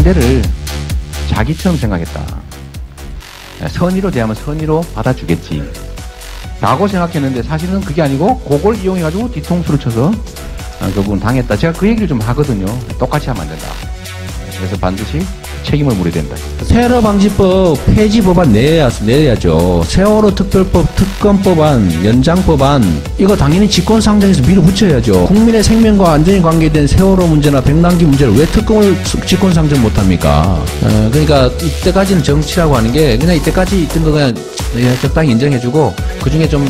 상대를 자기처럼 생각했다. 선의로 대하면 선의로 받아주겠지 라고 생각했는데 사실은 그게 아니고 그걸 이용해가지고 뒤통수를 쳐서 결국은 당했다. 제가 그 얘기를 좀 하거든요. 똑같이 하면 안 된다. 그래서 반드시 책임을 물어야 된다. 테러방지법 폐지 법안 내야죠. 세월호 특별법, 특검법안, 연장법안 이거 당연히 직권상정에서 밀어붙여야죠. 국민의 생명과 안전이 관계된 세월호 문제나 백남기 문제를 왜 특검을 직권상정 못합니까? 그러니까 이때까지는 정치라고 하는 게 그냥 이때까지 있던 거 그냥 적당히 인정해주고 그중에 좀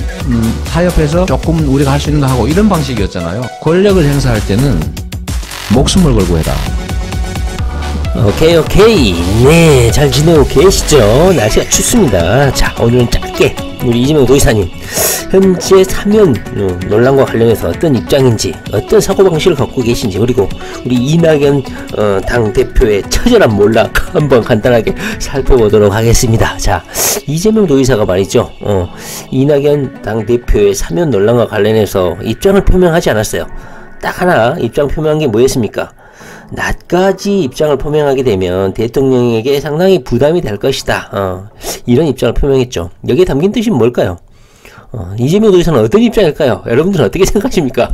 타협해서 조금 우리가 할 수 있는 거 하고 이런 방식이었잖아요. 권력을 행사할 때는 목숨을 걸고 해라. 오케이. 네, 잘 지내고 계시죠? 날씨가 춥습니다. 자, 오늘은 짧게 우리 이재명 도지사님 현재 사면 논란과 관련해서 어떤 입장인지, 어떤 사고방식을 갖고 계신지, 그리고 우리 이낙연 당대표의 처절한 몰락 한번 간단하게 살펴보도록 하겠습니다. 자, 이재명 도지사가 말이죠, 이낙연 당대표의 사면 논란과 관련해서 입장을 표명하지 않았어요. 딱 하나 입장 표명한 게 뭐였습니까? 낮까지 입장을 표명하게 되면 대통령에게 상당히 부담이 될 것이다. 이런 입장을 표명했죠. 여기에 담긴 뜻이 뭘까요? 이재명 도지사는 어떤 입장일까요? 여러분들은 어떻게 생각하십니까?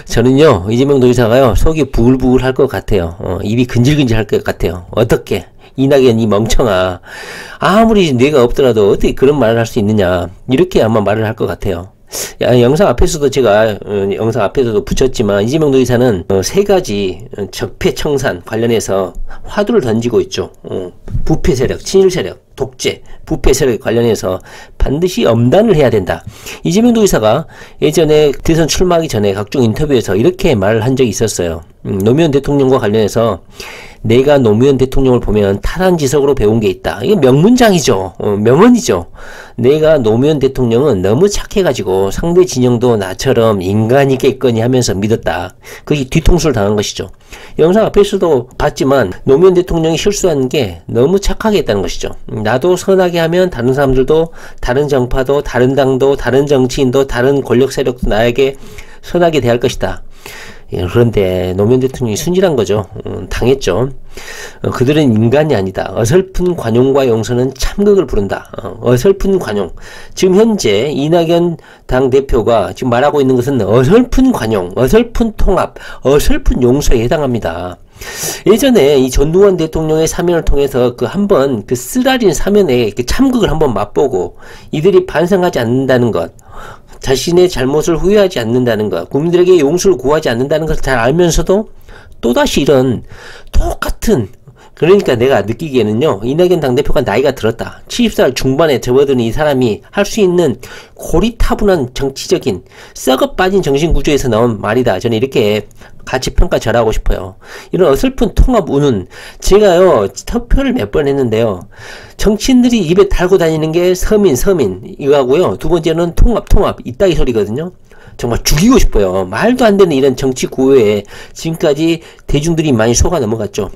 저는요, 이재명 도지사가요, 속이 부글부글 할 것 같아요. 입이 근질근질 할 것 같아요. 어떻게? 이낙연 이 멍청아. 아무리 뇌가 없더라도 어떻게 그런 말을 할 수 있느냐. 이렇게 아마 말을 할 것 같아요. 영상 앞에서도 제가 영상 앞에서도 붙였지만 이재명 도지사는 세 가지 적폐청산 관련해서 화두를 던지고 있죠. 부패 세력, 친일 세력, 독재, 부패 세력 관련해서 반드시 엄단을 해야 된다. 이재명 도지사가 예전에 대선 출마하기 전에 각종 인터뷰에서 이렇게 말을 한 적이 있었어요. 노무현 대통령과 관련해서 내가 노무현 대통령을 보면 탈환지석으로 배운 게 있다. 이게 명문장이죠. 명언이죠. 내가 노무현 대통령은 너무 착해가지고 상대 진영도 나처럼 인간이겠거니 하면서 믿었다. 그게 뒤통수를 당한 것이죠. 영상 앞에서도 봤지만 노무현 대통령이 실수한 게 너무 착하게 했다는 것이죠. 나도 선하게 하면 다른 사람들도, 다른 정파도, 다른 당도, 다른 정치인도, 다른 권력 세력도 나에게 선하게 대할 것이다. 그런데 노무현 대통령이 순진한 거죠. 당했죠. 그들은 인간이 아니다. 어설픈 관용과 용서는 참극을 부른다. 어설픈 관용. 지금 현재 이낙연 당대표가 지금 말하고 있는 것은 어설픈 관용, 어설픈 통합, 어설픈 용서에 해당합니다. 예전에 이 전두환 대통령의 사면을 통해서 한번 쓰라린 사면에 참극을 한번 맛보고 이들이 반성하지 않는다는 것, 자신의 잘못을 후회하지 않는다는 것, 국민들에게 용서를 구하지 않는다는 것을 잘 알면서도 또다시 이런 똑같은, 그러니까 내가 느끼기에는요, 이낙연 당대표가 나이가 들었다. 70살 중반에 접어드는 이 사람이 할 수 있는 고리타분한 정치적인 썩어 빠진 정신구조에서 나온 말이다. 저는 이렇게 같이 평가 절하고 싶어요. 이런 어설픈 통합 운운, 제가요 투표를 몇 번 했는데요, 정치인들이 입에 달고 다니는 게 서민 이거하고요, 두 번째는 통합 이따위 소리거든요. 정말 죽이고 싶어요. 말도 안 되는 이런 정치 구호에 지금까지 대중들이 많이 속아 넘어갔죠.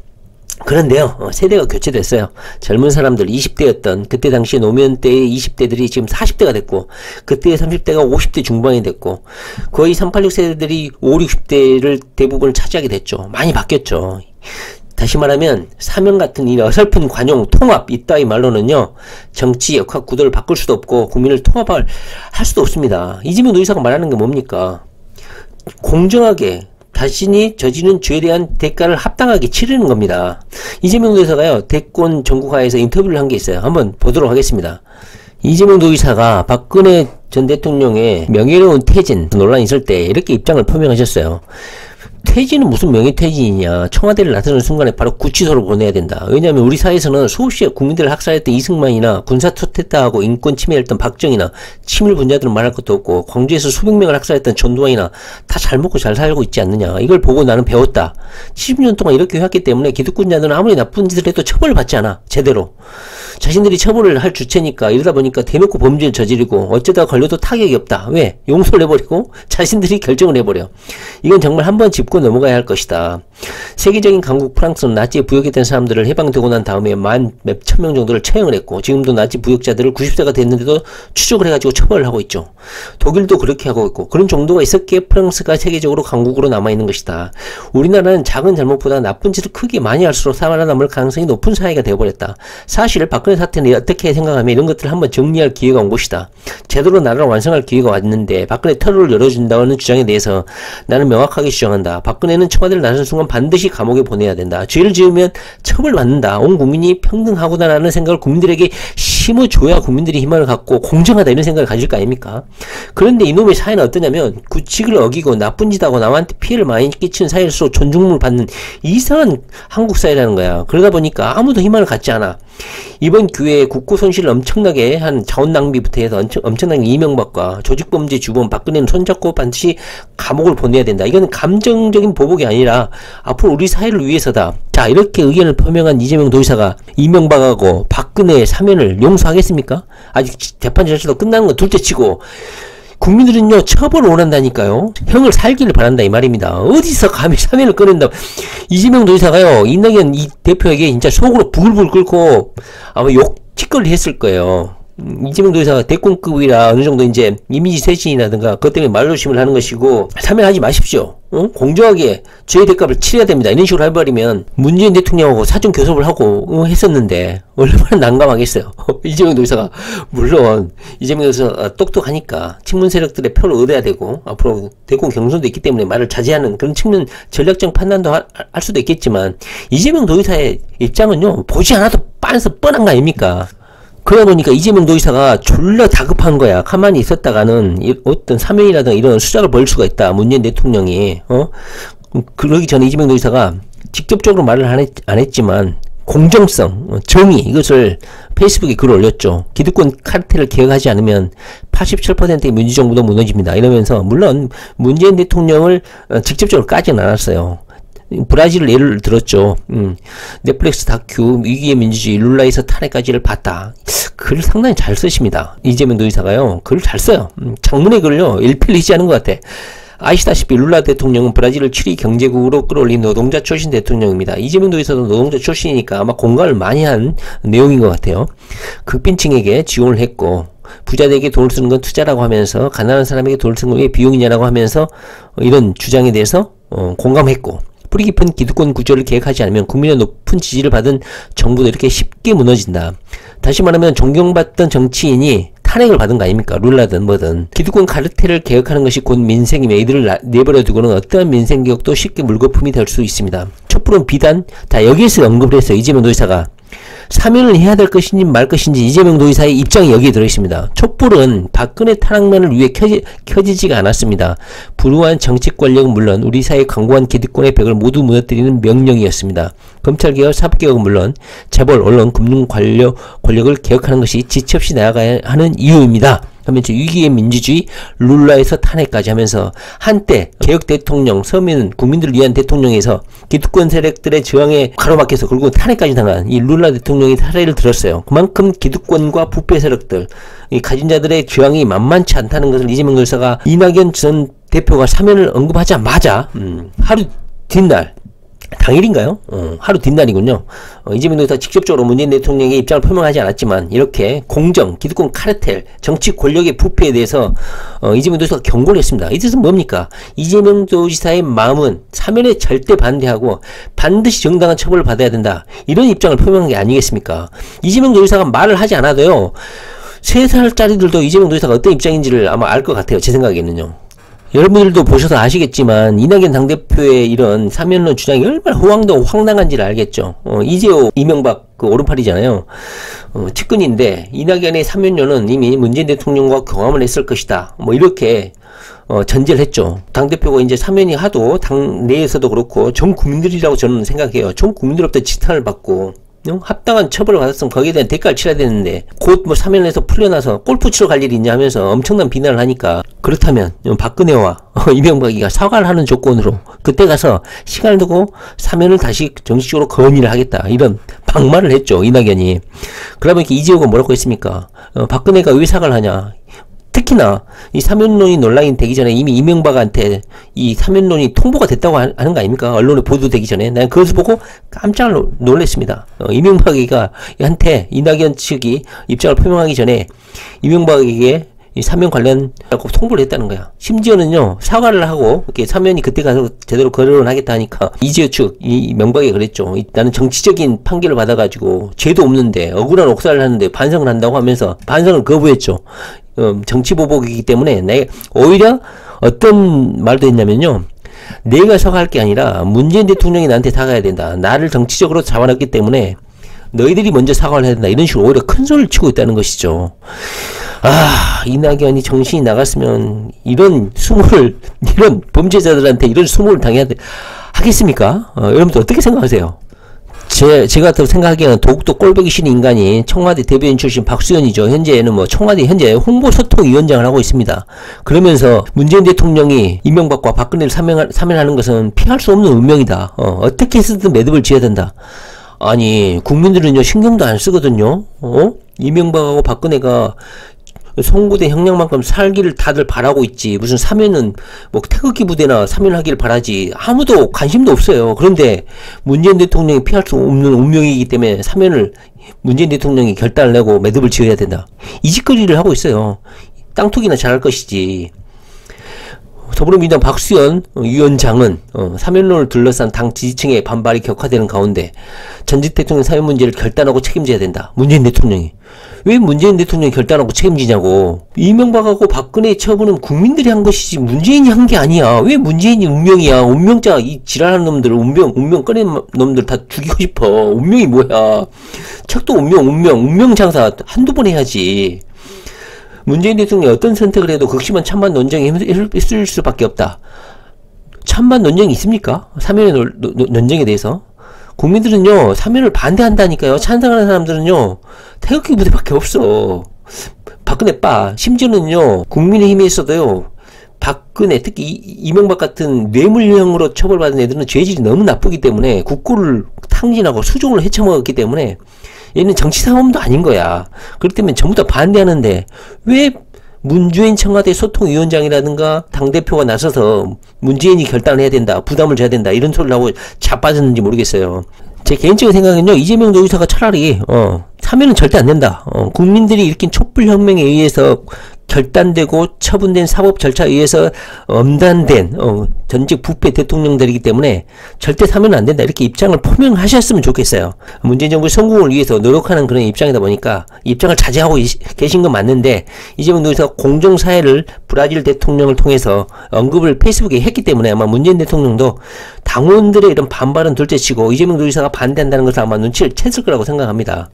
그런데요, 세대가 교체됐어요. 젊은 사람들 20대였던 그때 당시 노무현 때의 20대들이 지금 40대가 됐고, 그때의 30대가 50대 중반이 됐고, 거의 386 세대들이 5, 60대를 대부분을 차지하게 됐죠. 많이 바뀌었죠. 다시 말하면 사면 같은 이 어설픈 관용, 통합 이따위 말로는요, 정치 역학 구도를 바꿀 수도 없고 국민을 통합할 수도 없습니다. 이재명 도지사가 말하는 게 뭡니까? 공정하게 자신이 저지른 죄에 대한 대가를 합당하게 치르는 겁니다. 이재명 도지사가요, 대권 전국화에서 인터뷰를 한 게 있어요. 한번 보도록 하겠습니다. 이재명 도지사가 박근혜 전 대통령의 명예로운 퇴진 논란이 있을 때 이렇게 입장을 표명하셨어요. 퇴진은 무슨 명예퇴진이냐. 청와대를 나서는 순간에 바로 구치소로 보내야 된다. 왜냐하면 우리 사회에서는 수없이 국민들을 학살했던 이승만이나 군사 쿠데타하고 인권 침해했던 박정희나 친일 분자들은 말할 것도 없고, 광주에서 수백 명을 학살했던 전두환이나 다 잘 먹고 잘 살고 있지 않느냐. 이걸 보고 나는 배웠다. 70년 동안 이렇게 해왔기 때문에 기득권자들은 아무리 나쁜 짓을 해도 처벌을 받지 않아. 제대로. 자신들이 처벌을 할 주체니까 이러다 보니까 대놓고 범죄를 저지르고 어쩌다 걸려도 타격이 없다. 왜? 용서를 해버리고 자신들이 결정을 해버려. 이건 정말 한번 짚고 넘어가야 할 것이다. 세계적인 강국 프랑스는 나치에 부역했던 사람들을 해방되고 난 다음에 몇천 명 정도를 처형을 했고 지금도 나치 부역자들을 90세가 됐는데도 추적을 해가지고 처벌을 하고 있죠. 독일도 그렇게 하고 있고 그런 정도가 있었기에 프랑스가 세계적으로 강국으로 남아있는 것이다. 우리나라는 작은 잘못보다 나쁜 짓을 크게 많이 할수록 살아남을 가능성이 높은 사회가 되어버렸다. 사실 박근혜 사태는 어떻게 생각하면 이런 것들을 한번 정리할 기회가 온 것이다. 제대로 나라를 완성할 기회가 왔는데 박근혜 터널을 열어준다는 주장에 대해서 나는 명확하게 주장한다. 박근혜는 청와대를 나선 순간 반드시 감옥에 보내야 된다. 죄를 지으면 처벌받는다. 온 국민이 평등하구나라는 생각을 국민들에게 심어줘야 국민들이 희망을 갖고 공정하다 이런 생각을 가질 거 아닙니까? 그런데 이놈의 사회는 어떠냐면 규칙을 어기고 나쁜 짓 하고 남한테 피해를 많이 끼치는 사회일수록 존중을 받는 이상한 한국 사회라는 거야. 그러다 보니까 아무도 희망을 갖지 않아. 이번 기회에 국고 손실을 엄청나게 한 자원 낭비부터 해서 엄청나게 이명박과 조직범죄 주범 박근혜는 손잡고 반드시 감옥을 보내야 된다. 이건 감정적인 보복이 아니라 앞으로 우리 사회를 위해서다. 자, 이렇게 의견을 표명한 이재명 도지사가 이명박하고 박근혜의 사면을 용서하겠습니까? 아직 재판 절차도 끝나는 건 둘째치고 국민들은요 처벌을 원한다니까요. 형을 살기를 바란다 이 말입니다. 어디서 감히 사면을 꺼낸다. 이재명 도지사가요 이낙연 이 대표에게 진짜 속으로 부글부글 끓고 아마 욕짓거리 했을 거예요. 이재명 도지사가 대권급이라 어느 정도 이제 이미지 쇄신이라든가 그것 때문에 말조심을 하는 것이고 사면하지 마십시오. 공정하게 죄의 대가를 치러야 됩니다. 이런 식으로 해버리면 문재인 대통령하고 사전 교섭을 하고 했었는데 얼마나 난감하겠어요. 이재명 도지사가 물론 이재명 도지사가 똑똑하니까 친문 세력들의 표를 얻어야 되고 앞으로 대권 경선도 있기 때문에 말을 자제하는 그런 측면 전략적 판단도 할 수도 있겠지만 이재명 도지사의 입장은요 보지 않아도 뻔한 거 아닙니까? 그러다 보니까 이재명 도지사가 졸라 다급한 거야. 가만히 있었다가는 어떤 사면이라든가 이런 수작을 벌일 수가 있다. 문재인 대통령이 그러기 전에 이재명 도지사가 직접적으로 말을 안 했지만 공정성, 정의 이것을 페이스북에 글을 올렸죠. 기득권 카르텔을 개혁하지 않으면 87%의 민주정부도 무너집니다. 이러면서 물론 문재인 대통령을 직접적으로 까지는 않았어요. 브라질을 예를 들었죠. 넷플릭스 다큐 위기의 민주주의 룰라에서 탄핵까지를 봤다. 글을 상당히 잘 쓰십니다. 이재명 도지사가요. 글을 잘 써요. 장문의 글을요. 일필리지 않은 것 같아. 아시다시피 룰라 대통령은 브라질을 7위 경제국으로 끌어올린 노동자 출신 대통령입니다. 이재명 도지사도 노동자 출신이니까 아마 공감을 많이 한 내용인 것 같아요. 극빈층에게 지원을 했고 부자들에게 돈을 쓰는 건 투자라고 하면서 가난한 사람에게 돈을 쓰는 건 왜 비용이냐라고 하면서 이런 주장에 대해서 공감했고 뿌리 깊은 기득권 구조를 개혁하지 않으면 국민의 높은 지지를 받은 정부도 이렇게 쉽게 무너진다. 다시 말하면 존경받던 정치인이 탄핵을 받은 거 아닙니까? 룰라든 뭐든. 기득권 카르텔을 개혁하는 것이 곧 민생이며 이들을 내버려 두고는 어떠한 민생개혁도 쉽게 물거품이 될 수 있습니다. 촛불은 비단, 자 여기에서 언급을 했어요. 이재명 도지사가. 사면을 해야 될 것인지 말 것인지 이재명 도지사의 입장이 여기에 들어있습니다. 촛불은 박근혜 탄핵만을 위해 켜지지가 않았습니다. 불우한 정치 권력은 물론 우리 사회의 강고한 기득권의 벽을 모두 무너뜨리는 명령이었습니다. 검찰개혁, 사법개혁은 물론 재벌, 언론, 금융 권력을 개혁하는 것이 지체 없이 나아가야 하는 이유입니다. 하면서 위기의 민주주의, 룰라에서 탄핵까지 하면서 한때 개혁 대통령, 서민은 국민들을 위한 대통령에서 기득권 세력들의 저항에 가로막혀서 그리고 탄핵까지 당한 이 룰라 대통령이 사례를 들었어요. 그만큼 기득권과 부패 세력들, 이 가진 자들의 저항이 만만치 않다는 것을 이재명 도지사가 이낙연 전 대표가 사면을 언급하자마자 하루 뒷날 당일인가요? 하루 뒷날이군요. 이재명 도지사 직접적으로 문재인 대통령의 입장을 표명하지 않았지만 이렇게 공정, 기득권 카르텔, 정치 권력의 부패에 대해서 이재명 도지사가 경고를 했습니다. 이 뜻은 뭡니까? 이재명 도지사의 마음은 사면에 절대 반대하고 반드시 정당한 처벌을 받아야 된다. 이런 입장을 표명한 게 아니겠습니까? 이재명 도지사가 말을 하지 않아도요. 3살짜리들도 이재명 도지사가 어떤 입장인지를 아마 알 것 같아요. 제 생각에는요. 여러분들도 보셔서 아시겠지만 이낙연 당대표의 이런 사면론 주장이 얼마나 호황도 황당한지를 알겠죠. 이재호 이명박 그 오른팔이잖아요. 측근인데 이낙연의 사면론은 이미 문재인 대통령과 경험을 했을 것이다. 뭐 이렇게 전제를 했죠. 당대표가 이제 사면이 하도 당 내에서도 그렇고 전 국민들이라고 저는 생각해요. 전 국민들로부터 지탄을 받고 합당한 처벌을 받았으면 거기에 대한 대가를 치러야 되는데 곧 뭐 사면에서 풀려나서 골프 치러 갈 일이 있냐 하면서 엄청난 비난을 하니까 그렇다면 박근혜와 이명박이가 사과를 하는 조건으로 그때 가서 시간을 두고 사면을 다시 정식적으로 건의를 하겠다 이런 막말을 했죠 이낙연이. 그러면 이렇게 이재호가 뭐라고 했습니까? 박근혜가 왜 사과를 하냐. 특히나 이 사면론이 논란이 되기 전에 이미 이명박한테 이 사면론이 통보가 됐다고 하는 거 아닙니까? 언론에 보도되기 전에. 난 그것을 보고 깜짝 놀랐습니다. 이명박이가 한테 이낙연 측이 입장을 표명하기 전에 이명박에게 이 사면 관련 통보를 했다는 거야. 심지어는요 사과를 하고 이렇게 사면이 그때 가서 제대로 거론을 하겠다 하니까 이재호 측 이 명박이 그랬죠. 나는 정치적인 판결을 받아가지고 죄도 없는데 억울한 옥살을 하는데 반성을 한다고 하면서 반성을 거부했죠. 정치 보복이기 때문에 내가 오히려 어떤 말도 했냐면요. 내가 사과할 게 아니라 문재인 대통령이 나한테 사과해야 된다. 나를 정치적으로 잡아놨기 때문에 너희들이 먼저 사과를 해야 된다. 이런 식으로 오히려 큰 소리를 치고 있다는 것이죠. 이낙연이 정신이 나갔으면 이런 범죄자들한테 이런 수모를 당해야 하겠습니까? 여러분들 어떻게 생각하세요? 제가 더 생각하기에는 더욱더 꼴보기 싫은 인간이 청와대 대변인 출신 박수현이죠. 현재는 뭐 청와대 현재 홍보소통위원장을 하고 있습니다. 그러면서 문재인 대통령이 이명박과 박근혜를 사면하는 것은 피할 수 없는 운명이다. 어떻게 해서든 매듭을 지어야 된다. 아니 국민들은요 신경도 안 쓰거든요. 이명박하고 박근혜가 송구대 형량만큼 살기를 다들 바라고 있지. 무슨 사면은 뭐 태극기 부대나 사면하기를 바라지. 아무도 관심도 없어요. 그런데 문재인 대통령이 피할 수 없는 운명이기 때문에 사면을 문재인 대통령이 결단을 내고 매듭을 지어야 된다. 이 짓거리를 하고 있어요. 땅투기나 잘할 것이지. 더불어민주당 박수현 위원장은 사면론을 둘러싼 당 지지층의 반발이 격화되는 가운데 전직 대통령 사면 문제를 결단하고 책임져야 된다. 문재인 대통령이. 왜 문재인 대통령이 결단하고 책임지냐고. 이명박하고 박근혜의 처분은 국민들이 한 것이지 문재인이 한 게 아니야. 왜 문재인이 운명이야. 운명자 이 지랄하는 놈들 운명 꺼낸 놈들 다 죽이고 싶어. 운명이 뭐야. 책도 운명 장사 한두 번 해야지. 문재인 대통령이 어떤 선택을 해도 극심한 찬반 논쟁이 있을 수밖에 없다. 찬반 논쟁이 있습니까? 사면의 논쟁에 대해서. 국민들은요 사면을 반대한다니까요. 찬성하는 사람들은요 태극기 부대밖에 없어. 박근혜 심지어는요 국민의힘에서도요 박근혜 특히 이명박 같은 뇌물형으로 처벌받은 애들은 죄질이 너무 나쁘기 때문에 국고를 탕진하고 수종을 헤쳐먹었기 때문에 얘는 정치상범도 아닌 거야. 그렇기 때문에 전부 다 반대하는데 왜 문재인 청와대 소통위원장이라든가 당대표가 나서서 문재인이 결단을 해야 된다. 부담을 져야 된다. 이런 소리를 하고 자빠졌는지 모르겠어요. 제 개인적인 생각은요. 이재명 도지사가 차라리 사면은 절대 안 된다. 국민들이 일으킨 촛불혁명에 의해서 결단되고 처분된 사법 절차에 의해서 엄단된 전직 부패 대통령들이기 때문에 절대 사면은 안 된다. 이렇게 입장을 표명하셨으면 좋겠어요. 문재인 정부의 성공을 위해서 노력하는 그런 입장이다 보니까 입장을 자제하고 계신 건 맞는데 이재명 도지사가 공정사회를 브라질 대통령을 통해서 언급을 페이스북에 했기 때문에 아마 문재인 대통령도 당원들의 이런 반발은 둘째치고 이재명 도지사가 반대한다는 것을 아마 눈치를 챘을 거라고 생각합니다.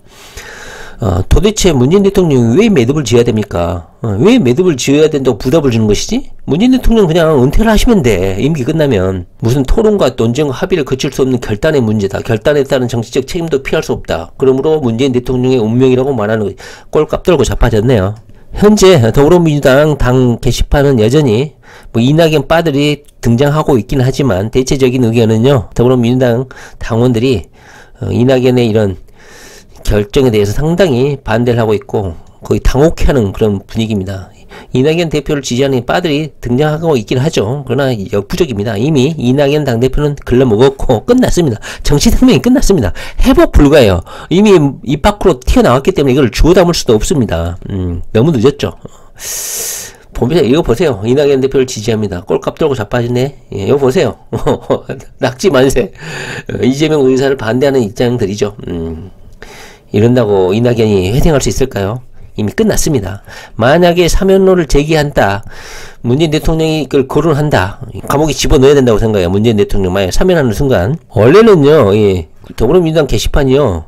도대체 문재인 대통령이 왜 매듭을 지어야 됩니까? 왜 매듭을 지어야 된다고 부담을 주는 것이지? 문재인 대통령 그냥 은퇴를 하시면 돼. 임기 끝나면. 무슨 토론과 논쟁과 합의를 거칠 수 없는 결단의 문제다. 결단에 따른 정치적 책임도 피할 수 없다. 그러므로 문재인 대통령의 운명이라고 말하는 꼴값 떨고 자빠졌네요. 현재 더불어민주당 당 게시판은 여전히 이낙연 빠들이 등장하고 있긴 하지만 대체적인 의견은요. 더불어민주당 당원들이 이낙연의 이런 결정에 대해서 상당히 반대를 하고 있고 거의 당혹해하는 그런 분위기입니다. 이낙연 대표를 지지하는 빠들이 등장하고 있긴 하죠. 그러나 역부족입니다. 이미 이낙연 당대표는 글러먹었고 끝났습니다. 정치생명이 끝났습니다. 회복 불가예요. 이미 입 밖으로 튀어나왔기 때문에 이걸 주워 담을 수도 없습니다. 너무 늦었죠. 이거 보세요. 이낙연 대표를 지지합니다. 꼴값 떨고 자빠지네. 이거 보세요. 낙지 만세. 이재명 의사를 반대하는 입장들이죠. 이런다고 이낙연이 회생할 수 있을까요? 이미 끝났습니다. 만약에 사면론을 제기한다. 문재인 대통령이 그걸 거론한다. 감옥에 집어넣어야 된다고 생각해요. 문재인 대통령 만약 사면하는 순간. 원래는요. 더불어민주당 게시판이요.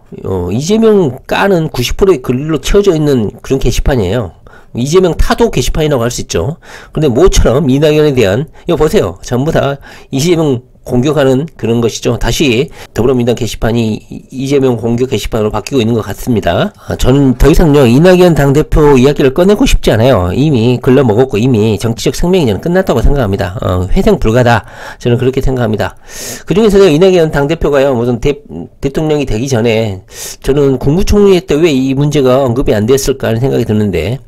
이재명 까는 90%의 글로 채워져 있는 그런 게시판이에요. 이재명 타도 게시판이라고 할 수 있죠. 근데 모처럼 이낙연에 대한 이거 보세요. 전부 다 이재명 공격하는 그런 것이죠. 다시 더불어민주당 게시판이 이재명 공격 게시판으로 바뀌고 있는 것 같습니다. 저는 더 이상요 이낙연 당대표 이야기를 꺼내고 싶지 않아요. 이미 글러먹었고 이미 정치적 생명이 저는 끝났다고 생각합니다. 회생 불가다. 저는 그렇게 생각합니다. 그중에서도 이낙연 당대표가요 무슨 대통령이 되기 전에 저는 국무총리 때 왜 이 문제가 언급이 안 됐을까 하는 생각이 드는데,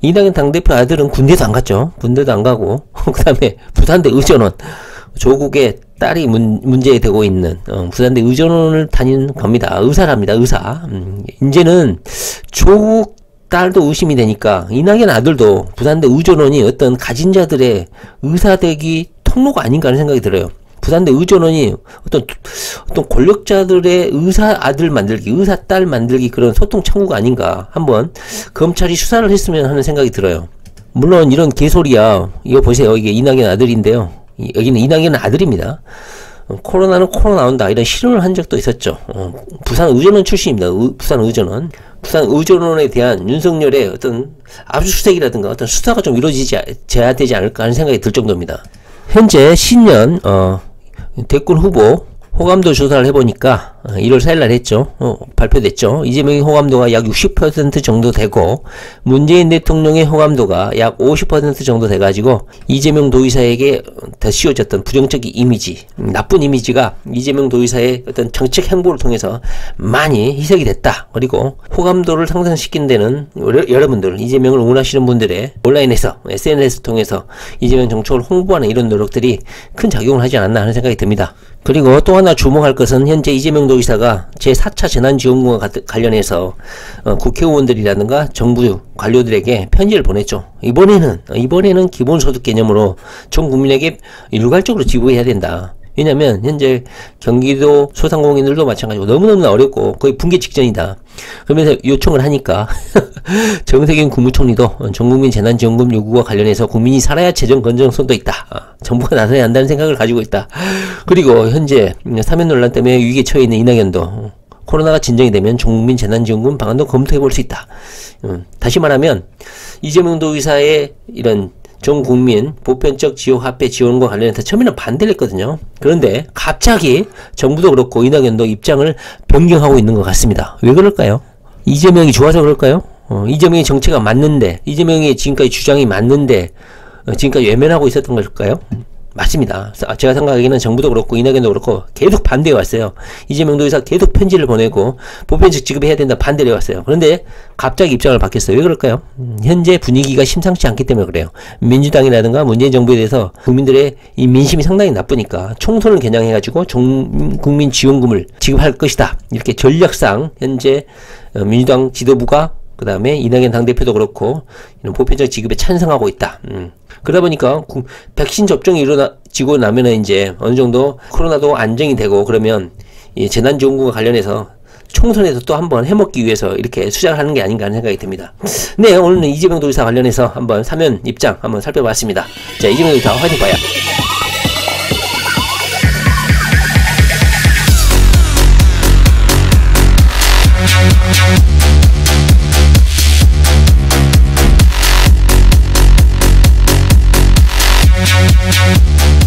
이낙연 당대표 아들은 군대도 안 갔죠. 군대도 안 가고 그 다음에 부산대 의전원, 조국의 딸이 문제가 되고 있는 부산대 의전원을 다닌 겁니다. 의사랍니다. 의사. 이제는 조국 딸도 의심이 되니까 이낙연 아들도 부산대 의전원이 어떤 가진 자들의 의사되기 통로가 아닌가 하는 생각이 들어요. 부산대 의전원이 어떤 권력자들의 의사 아들 만들기, 의사 딸 만들기 그런 소통 창구가 아닌가. 한번 검찰이 수사를 했으면 하는 생각이 들어요. 물론 이런 개소리야. 이거 보세요. 이게 이낙연 아들인데요. 여기는 이낙연 아들입니다. 코로나는 코로나 나온다 이런 실언을 한 적도 있었죠. 부산 의전원 출신입니다. 부산 의전원. 부산 의전원에 대한 윤석열의 어떤 압수수색이라든가 어떤 수사가 좀 이루어져야 되지 않을까 하는 생각이 들 정도입니다. 현재 신년 대권 후보 호감도 조사를 해보니까 1월 4일날 했죠. 발표됐죠. 이재명의 호감도가 약 60% 정도 되고 문재인 대통령의 호감도가 약 50% 정도 돼가지고 이재명 도의사에게 더 씌워졌던 부정적인 이미지, 나쁜 이미지가 이재명 도의사의 어떤 정책 행보를 통해서 많이 희석이 됐다. 그리고 호감도를 상승시킨 데는 여러분들, 이재명을 응원하시는 분들의 온라인에서 SNS 통해서 이재명 정책을 홍보하는 이런 노력들이 큰 작용을 하지 않았나 하는 생각이 듭니다. 그리고 또 하나 주목할 것은 현재 이재명 도의사가 제4차 재난지원금과 관련해서 국회의원들이라든가 정부 관료들에게 편지를 보냈죠. 이번에는 기본소득 개념으로 전 국민에게 일괄적으로 지급해야 된다. 왜냐면 현재 경기도 소상공인들도 마찬가지고 너무너무 어렵고 거의 붕괴 직전이다. 그러면서 요청을 하니까 정세균 국무총리도 전국민 재난지원금 요구와 관련해서 국민이 살아야 재정 건전성도 있다. 정부가 나서야 한다는 생각을 가지고 있다. 그리고 현재 사면 논란 때문에 위기에 처해 있는 이낙연도 코로나가 진정이 되면 전국민 재난지원금 방안도 검토해 볼 수 있다. 다시 말하면 이재명 도의사의 이런 전 국민 보편적 지역화폐 지원과 관련해서 처음에는 반대를 했거든요. 그런데 갑자기 정부도 그렇고 이낙연도 입장을 변경하고 있는 것 같습니다. 왜 그럴까요? 이재명이 좋아서 그럴까요? 이재명의 정체가 맞는데, 이재명의 지금까지 주장이 맞는데 지금까지 외면하고 있었던 걸까요? 맞습니다. 제가 생각하기에는 정부도 그렇고 이낙연도 그렇고 계속 반대해 왔어요. 이재명 도의사 계속 편지를 보내고 보편적 지급해야 된다 반대를 해왔어요. 그런데 갑자기 입장을 바뀌었어요. 왜 그럴까요? 현재 분위기가 심상치 않기 때문에 그래요. 민주당이라든가 문재인 정부에 대해서 국민들의 이 민심이 상당히 나쁘니까 총선을 겨냥해가지고 국민 지원금을 지급할 것이다. 이렇게 전략상 현재 민주당 지도부가 그 다음에 이낙연 당대표도 그렇고 이런 보편적 지급에 찬성하고 있다. 그러다 보니까 백신 접종이 이루어지고 나면은 이제 어느 정도 코로나도 안정이 되고 그러면 이 재난지원금과 관련해서 총선에서 또 한번 해먹기 위해서 이렇게 수작을 하는 게 아닌가 하는 생각이 듭니다. 네, 오늘은 이재명 도지사 관련해서 한번 사면 입장 한번 살펴봤습니다. 자, 이재명 도지사 화이팅 봐요. We'll be right back.